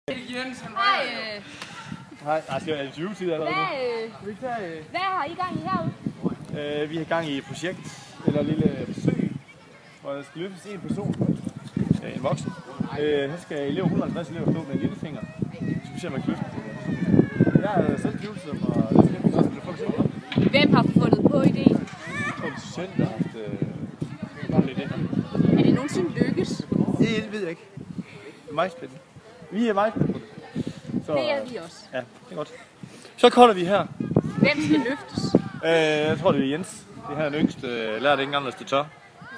Hej, skal jeg interviewe til allerede nu? Hvad har I gang i herude? Vi har gang i et projekt, eller et lille forsøg, hvor der skal løftes en person, en voksen. Så skal 150 elever stå med en lillefinger. Så skal vi se, om man kan løfte den. Jeg er selv tvivlsom, og det skal vi også blive folk selv om. Hvem har fundet på idéen? Jeg tror, det er selv, der har haft en idé. Er det nogensinde lykkes? Det ved jeg ikke. Det er meget spændende. Vi er meget spændende på det. Så, Det er vi også. Ja, det er godt. Så kolder vi her. Hvem skal løftes? Jeg tror, det er Jens. Det her er den yngste lærer, det ikke engang, hvis det tør.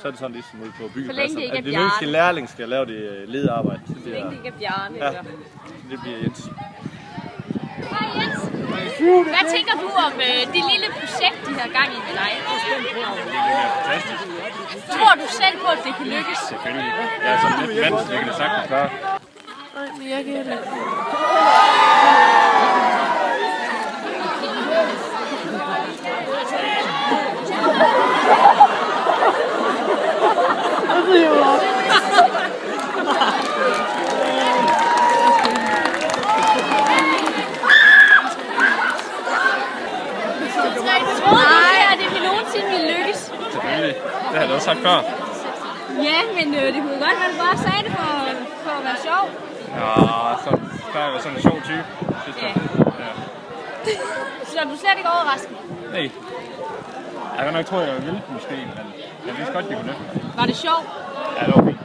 Så er det sådan ligesom ude på byggepladsen. ikke er Den yngste lærling skal lave det ledearbejde. Så længe det ikke er Bjarne. Ja, det bliver Jens. Hej Jens. Hvad tænker du om det lille projekt, de har gang i med dig? Det er fantastisk. Tror du selv på, at det kan lykkes? Selvfølgelig. Jeg er sådan lidt vant, jeg kan det sagtens gøre. Nej, men jeg kan det. Nej, og det vil nogensinde ville lykkes. Selvfølgelig. Det har jeg også sagt før. Ja, men det kunne godt være, at du bare sagde det for at være sjov. Ja, så der er jo sådan en sjov type, synes jeg. Ja. Så er du slet ikke overrasket? Nej. Jeg kan nok tro, at jeg ville måske, men jeg vidste godt, det kunne løfte. Var det sjovt? Ja, det var fint.